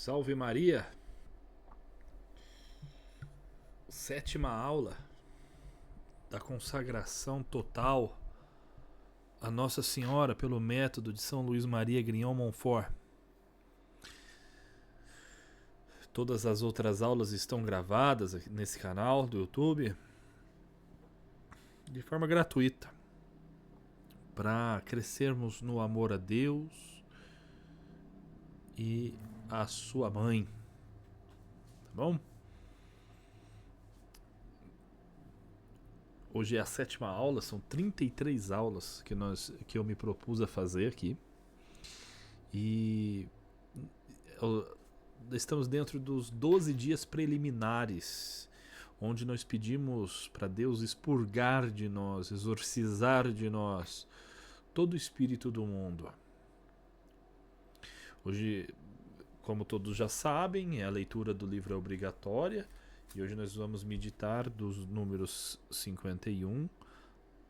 Salve Maria! Sétima aula da consagração total a Nossa Senhora pelo método de São Luís Maria Grignon Montfort. Todas as outras aulas estão gravadas aqui nesse canal do YouTube de forma gratuita para crescermos no amor a Deus e a sua mãe. Tá bom? Hoje é a sétima aula, são 33 aulas que eu me propus a fazer aqui. E estamos dentro dos 12 dias preliminares, onde nós pedimos para Deus expurgar de nós, exorcizar de nós todo o espírito do mundo. Hoje, como todos já sabem, a leitura do livro é obrigatória. E hoje nós vamos meditar dos números 51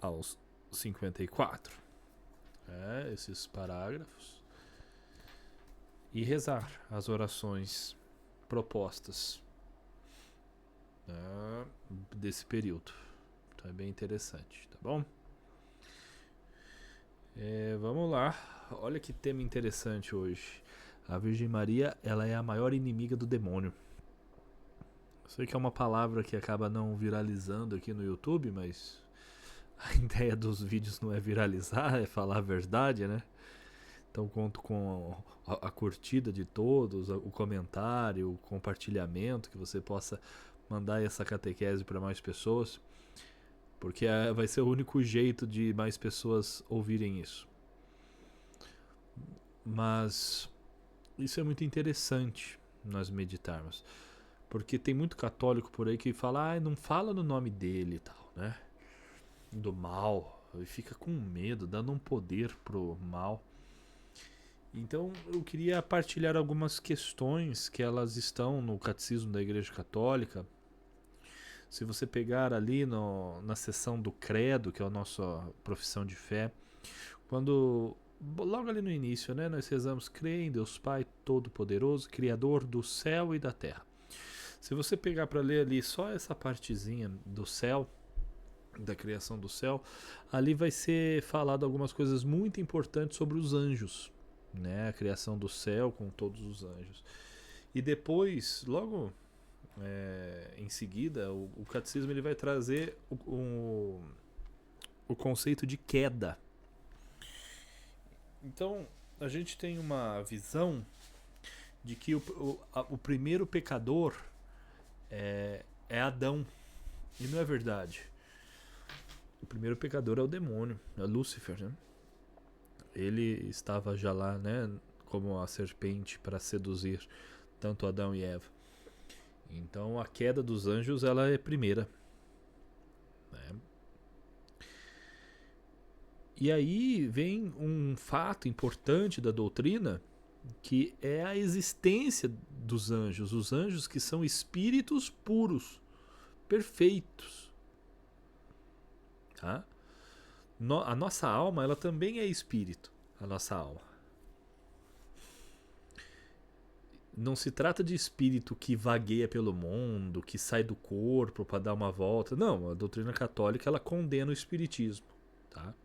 aos 54. Esses parágrafos. E rezar as orações propostas desse período. Então é bem interessante, tá bom? Vamos lá. Olha que tema interessante hoje. A Virgem Maria, ela é a maior inimiga do demônio. Sei que é uma palavra que acaba não viralizando aqui no YouTube, mas a ideia dos vídeos não é viralizar, é falar a verdade, né? Então conto com a curtida de todos, o comentário, o compartilhamento, que você possa mandar essa catequese para mais pessoas, porque vai ser o único jeito de mais pessoas ouvirem isso. Mas isso é muito interessante nós meditarmos. Porque tem muito católico por aí que fala, não fala no nome dele e tal, né? Do mal. E fica com medo, dando um poder pro mal. Então eu queria partilhar algumas questões que elas estão no Catecismo da Igreja Católica. Se você pegar ali na seção do Credo, que é a nossa profissão de fé, logo ali no início, né, nós rezamos: crê em Deus Pai Todo-Poderoso, Criador do céu e da terra. Se você pegar para ler ali só essa partezinha do céu, da criação do céu, ali vai ser falado algumas coisas muito importantes sobre os anjos, né? A criação do céu com todos os anjos. E depois, logo em seguida, o catecismo ele vai trazer o conceito de queda. Então, a gente tem uma visão de que o primeiro pecador é Adão. E não é verdade. O primeiro pecador é o demônio, é Lúcifer, né? Ele estava já lá, né, como a serpente para seduzir tanto Adão e Eva. Então a queda dos anjos, ela é primeira, né? E aí vem um fato importante da doutrina, que é a existência dos anjos. Os anjos que são espíritos puros, perfeitos, tá? A nossa alma, ela também é espírito. A nossa alma não se trata de espírito que vagueia pelo mundo, que sai do corpo para dar uma volta. Não, a doutrina católica ela condena o espiritismo, tá?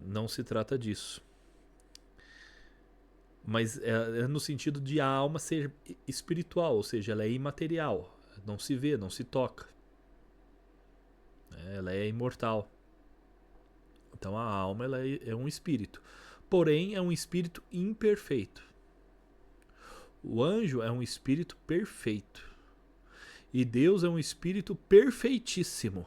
Não se trata disso. Mas é no sentido de a alma ser espiritual, ou seja, ela é imaterial, não se vê, não se toca. Ela é imortal. Então a alma ela é um espírito. Porém, é um espírito imperfeito. O anjo é um espírito perfeito. E Deus é um espírito perfeitíssimo.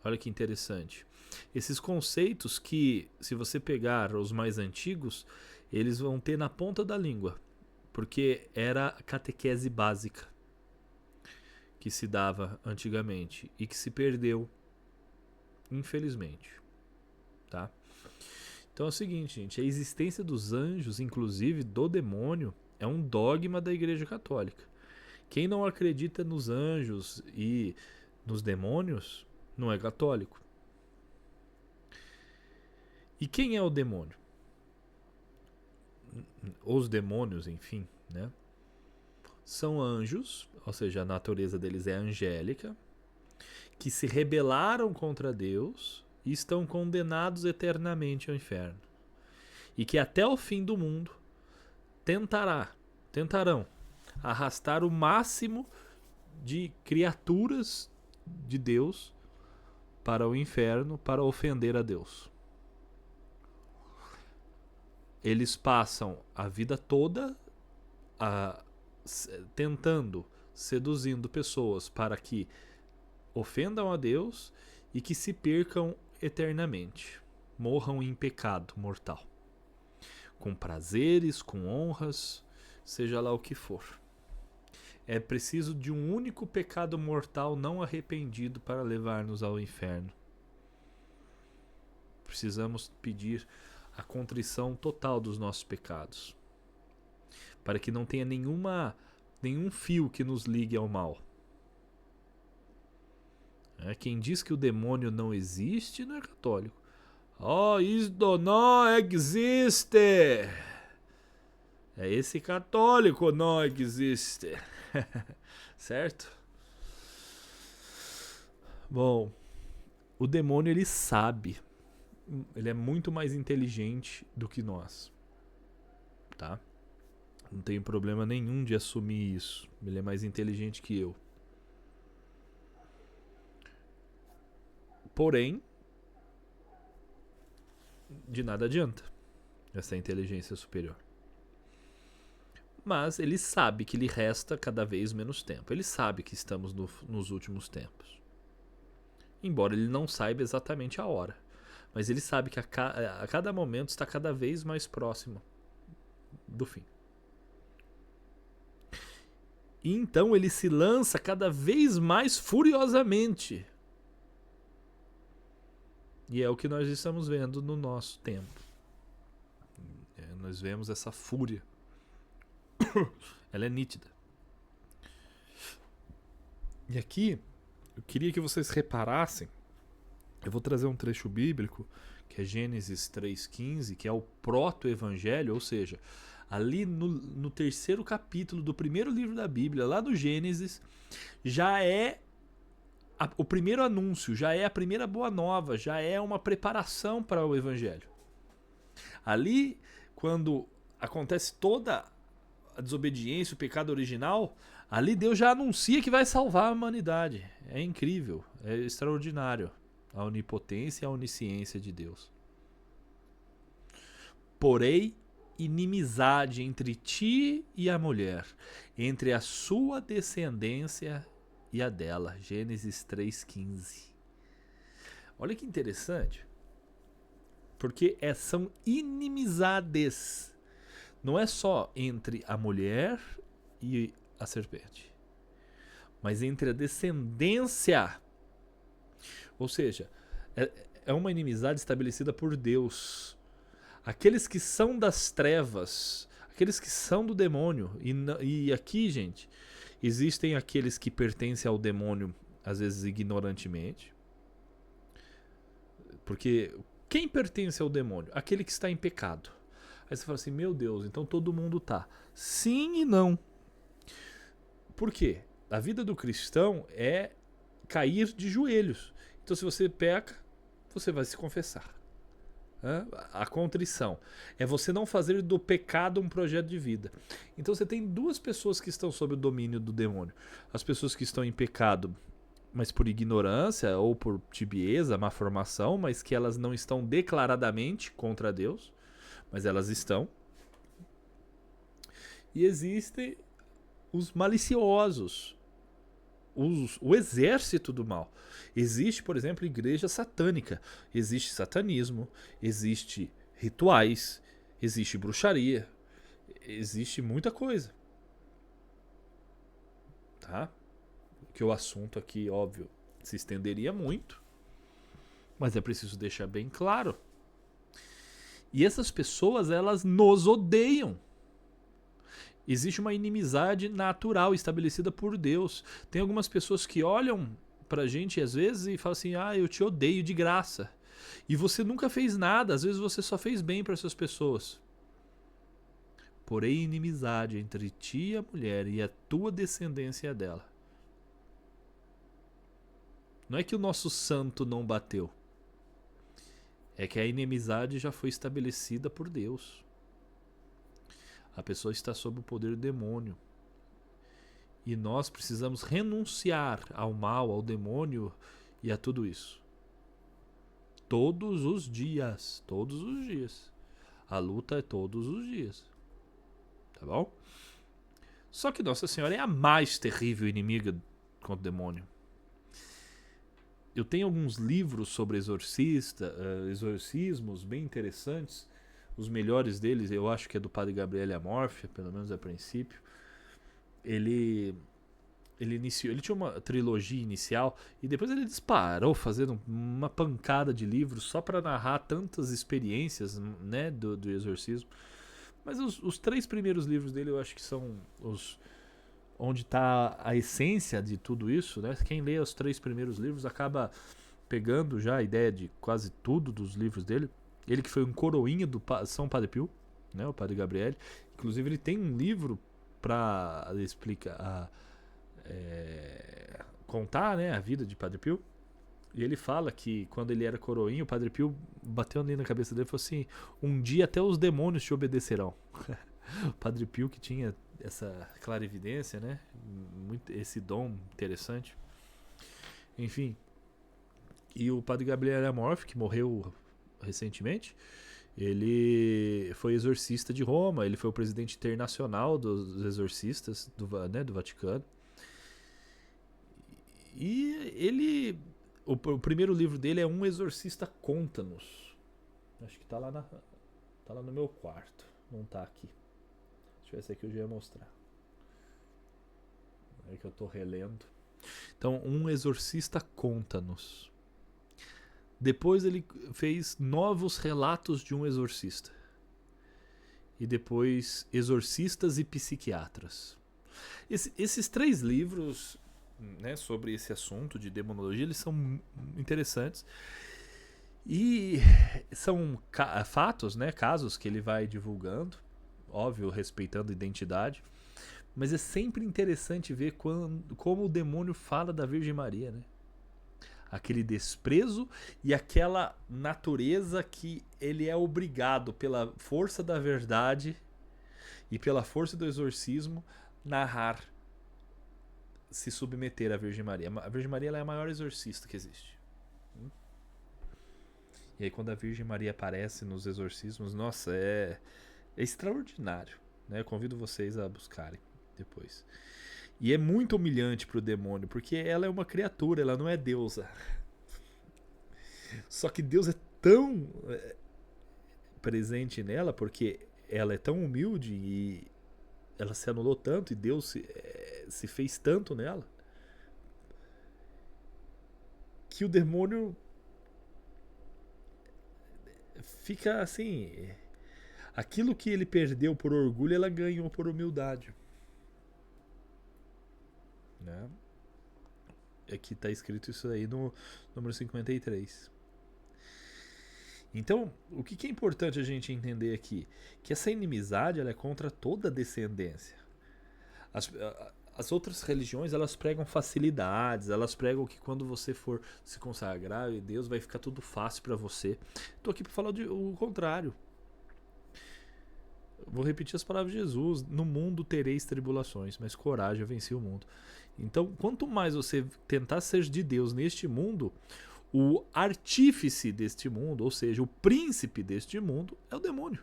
Olha que interessante. Esses conceitos que, se você pegar os mais antigos, eles vão ter na ponta da língua. Porque era a catequese básica que se dava antigamente e que se perdeu, infelizmente, tá? Então é o seguinte, gente, a existência dos anjos, inclusive do demônio, é um dogma da Igreja Católica. Quem não acredita nos anjos e nos demônios não é católico. E quem é o demônio? os demônios, enfim, né? São anjos, ou seja, a natureza deles é angélica, que se rebelaram contra Deus e estão condenados eternamente ao inferno. E que até o fim do mundo tentarão arrastar o máximo de criaturas de Deus para o inferno, para ofender a Deus. Eles passam a vida toda tentando, seduzindo pessoas para que ofendam a Deus e que se percam eternamente, morram em pecado mortal, com prazeres, com honras, seja lá o que for. É preciso de um único pecado mortal não arrependido para levar-nos ao inferno. Precisamos pedir a contrição total dos nossos pecados, para que não tenha nenhum fio que nos ligue ao mal. Quem diz que o demônio não existe não é católico. Isto não existe. Esse católico não existe. Certo? Bom, o demônio ele sabe. Ele é muito mais inteligente do que nós. Tá? Não tenho problema nenhum de assumir isso. Ele é mais inteligente que eu. Porém, de nada adianta essa inteligência superior. Mas ele sabe que lhe resta cada vez menos tempo. Ele sabe que estamos nos últimos tempos. Embora ele não saiba exatamente a hora. Mas ele sabe que a cada momento está cada vez mais próximo do fim. E então ele se lança cada vez mais furiosamente. E é o que nós estamos vendo no nosso tempo. Nós vemos essa fúria. Ela é nítida. E aqui, eu queria que vocês reparassem. Eu vou trazer um trecho bíblico, que é Gênesis 3,15, que é o proto-evangelho, ou seja, ali no terceiro capítulo do primeiro livro da Bíblia, lá do Gênesis, já é o primeiro anúncio, já é a primeira boa nova, já é uma preparação para o evangelho. Ali, quando acontece toda a desobediência, o pecado original, ali Deus já anuncia que vai salvar a humanidade. É incrível, é extraordinário a onipotência e a onisciência de Deus. Porém, inimizade entre ti e a mulher, entre a sua descendência e a dela. Gênesis 3,15. Olha que interessante. Porque são inimizades. Não é só entre a mulher e a serpente, mas entre a descendência. Ou seja, é uma inimizade estabelecida por Deus. Aqueles que são das trevas, aqueles que são do demônio. E aqui, gente, existem aqueles que pertencem ao demônio, às vezes ignorantemente. Porque quem pertence ao demônio? Aquele que está em pecado. Aí você fala assim, meu Deus, então todo mundo tá. Sim e não. Por quê? A vida do cristão é cair de joelhos. Então se você peca, você vai se confessar. A contrição é você não fazer do pecado um projeto de vida. Então você tem duas pessoas que estão sob o domínio do demônio. As pessoas que estão em pecado, mas por ignorância ou por tibieza, má formação, mas que elas não estão declaradamente contra Deus, mas elas estão. E existem os maliciosos, o exército do mal. Existe, por exemplo, igreja satânica, existe satanismo, existe rituais, existe bruxaria, existe muita coisa. Tá? Que o assunto aqui, óbvio, se estenderia muito, mas é preciso deixar bem claro. E essas pessoas, elas nos odeiam. Existe uma inimizade natural estabelecida por Deus. Tem algumas pessoas que olham pra gente às vezes e falam assim, eu te odeio de graça. E você nunca fez nada, às vezes você só fez bem para essas pessoas. porém inimizade entre ti e a mulher e a tua descendência dela. Não é que o nosso santo não bateu. É que a inimizade já foi estabelecida por Deus. A pessoa está sob o poder do demônio. E nós precisamos renunciar ao mal, ao demônio e a tudo isso. Todos os dias. Todos os dias. A luta é todos os dias. Tá bom? Só que Nossa Senhora é a mais terrível inimiga contra o demônio. Eu tenho alguns livros sobre exorcismos bem interessantes. Os melhores deles, eu acho que é do Padre Gabriele Amorfia, pelo menos a princípio. Ele tinha uma trilogia inicial e depois ele disparou fazendo uma pancada de livros só para narrar tantas experiências, né, do exorcismo. Mas os 3 primeiros livros dele eu acho que são os onde está a essência de tudo isso, né? Quem lê os 3 primeiros livros acaba pegando já a ideia de quase tudo dos livros dele. Ele que foi um coroinha do São Padre Pio, né, o Padre Gabriele. Inclusive ele tem um livro para explicar, contar, né, a vida de Padre Pio. E ele fala que quando ele era coroinha, o Padre Pio bateu ali na cabeça dele e falou assim: um dia até os demônios te obedecerão. O Padre Pio que tinha essa clarividência, né? Esse dom interessante. Enfim. E o Padre Gabriele Amorfio, que morreu recentemente, ele foi exorcista de Roma, ele foi o presidente internacional dos exorcistas do Vaticano. E ele... O primeiro livro dele é Um Exorcista Conta-nos. Acho que tá lá no meu quarto. Não tá aqui. Se tivesse aqui eu já ia mostrar. É que eu tô relendo. Então, Um Exorcista Conta-nos. Depois ele fez Novos Relatos de um Exorcista. E depois Exorcistas e Psiquiatras. Esses 3 livros, né, sobre esse assunto de demonologia, eles são interessantes. E são fatos, né, casos que ele vai divulgando, óbvio, respeitando a identidade. Mas é sempre interessante ver como o demônio fala da Virgem Maria, né? Aquele desprezo e aquela natureza que ele é obrigado, pela força da verdade e pela força do exorcismo, narrar, se submeter à Virgem Maria. A Virgem Maria ela é a maior exorcista que existe. E aí quando a Virgem Maria aparece nos exorcismos, nossa, é extraordinário, né? Eu convido vocês a buscarem depois. E é muito humilhante pro demônio, porque ela é uma criatura, ela não é deusa. Só que Deus é tão presente nela, porque ela é tão humilde e ela se anulou tanto e Deus se fez tanto nela, que o demônio fica assim... Aquilo que ele perdeu por orgulho, ela ganhou por humildade. Né? Aqui está escrito isso aí no número 53. Então, o que é importante a gente entender aqui? Que essa inimizade ela é contra toda a descendência. As outras religiões, elas pregam facilidades, elas pregam que quando você for se consagrar, Deus vai ficar tudo fácil para você. Estou aqui para falar o contrário. Vou repetir as palavras de Jesus: no mundo tereis tribulações, mas coragem, eu venci o mundo. Então, quanto mais você tentar ser de Deus neste mundo, o artífice deste mundo, ou seja, o príncipe deste mundo, é o demônio.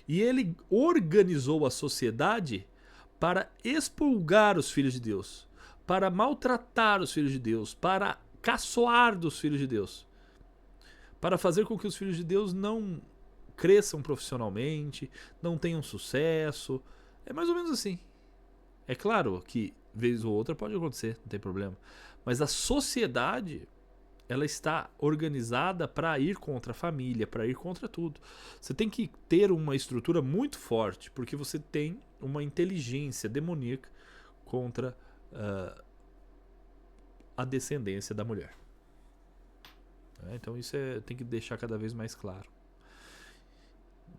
E ele organizou a sociedade para expurgar os filhos de Deus, para maltratar os filhos de Deus, para caçoar dos filhos de Deus, para fazer com que os filhos de Deus não cresçam profissionalmente, não tenham sucesso. É mais ou menos assim. É claro que vez ou outra pode acontecer, não tem problema. Mas a sociedade, ela está organizada para ir contra a família, para ir contra tudo. Você tem que ter uma estrutura muito forte, porque você tem uma inteligência demoníaca contra a descendência da mulher. Então isso tem que deixar cada vez mais claro.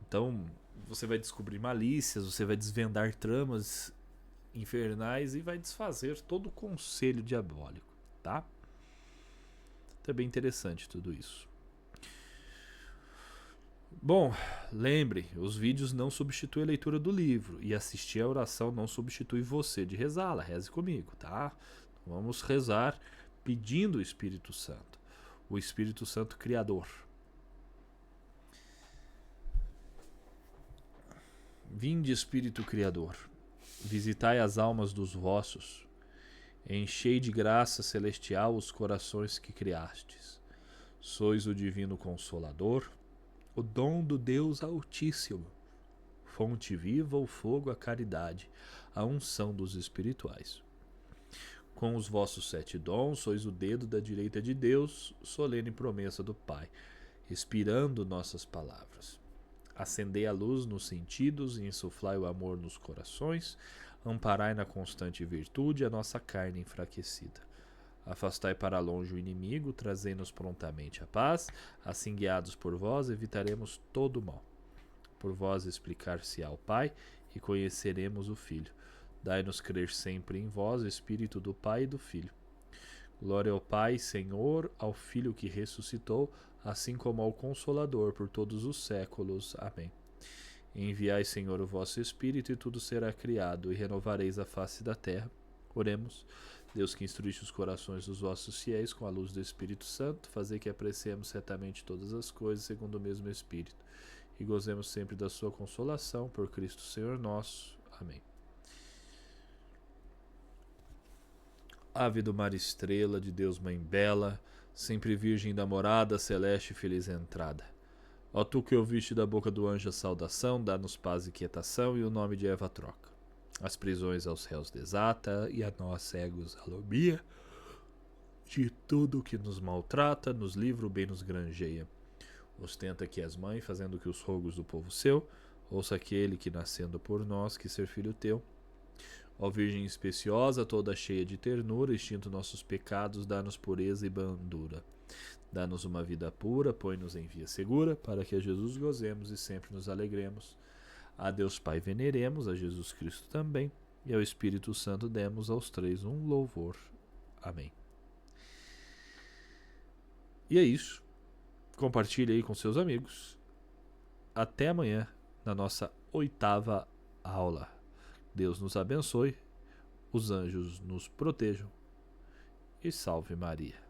Então, você vai descobrir malícias, você vai desvendar tramas infernais e vai desfazer todo o conselho diabólico, tá? Então é bem interessante tudo isso. Bom, lembre, os vídeos não substituem a leitura do livro e assistir a oração não substitui você de rezá-la. Reze comigo, tá? Vamos rezar pedindo o Espírito Santo, o Espírito Santo Criador. Vinde, Espírito Criador, visitai as almas dos vossos, enchei de graça celestial os corações que criastes. Sois o divino Consolador, o dom do Deus Altíssimo, fonte viva, o fogo, a caridade, a unção dos espirituais. Com os vossos 7 dons, sois o dedo da direita de Deus, solene promessa do Pai, inspirando nossas palavras. Acendei a luz nos sentidos e insuflai o amor nos corações, amparai na constante virtude a nossa carne enfraquecida. Afastai para longe o inimigo, trazei-nos prontamente a paz, assim guiados por vós evitaremos todo o mal. Por vós explicar-se ao Pai e conheceremos o Filho. Dai-nos crer sempre em vós, Espírito do Pai e do Filho. Glória ao Pai, Senhor, ao Filho que ressuscitou, assim como ao Consolador por todos os séculos. Amém. Enviai, Senhor, o vosso Espírito, e tudo será criado, e renovareis a face da terra. Oremos. Deus, que instruíste os corações dos vossos fiéis com a luz do Espírito Santo, fazei que apreciemos certamente todas as coisas segundo o mesmo Espírito, e gozemos sempre da sua consolação, por Cristo Senhor nosso. Amém. Ave do mar estrela, de Deus mãe bela, sempre virgem da morada, celeste e feliz entrada. Ó tu que ouviste da boca do anjo a saudação, dá-nos paz e quietação, e o nome de Eva troca. As prisões aos réus desata, e a nós cegos alumia. De tudo que nos maltrata, nos livra o bem nos granjeia. Ostenta que és mãe, fazendo que os rogos do povo seu, ouça aquele que nascendo por nós, que ser filho teu. Ó Virgem especiosa, toda cheia de ternura, extinto nossos pecados, dá-nos pureza e bandura. Dá-nos uma vida pura, põe-nos em via segura, para que a Jesus gozemos e sempre nos alegremos. A Deus Pai veneremos, a Jesus Cristo também, e ao Espírito Santo demos aos três um louvor. Amém. E é isso. Compartilhe aí com seus amigos. Até amanhã, na nossa 8ª aula. Deus nos abençoe, os anjos nos protejam e salve Maria.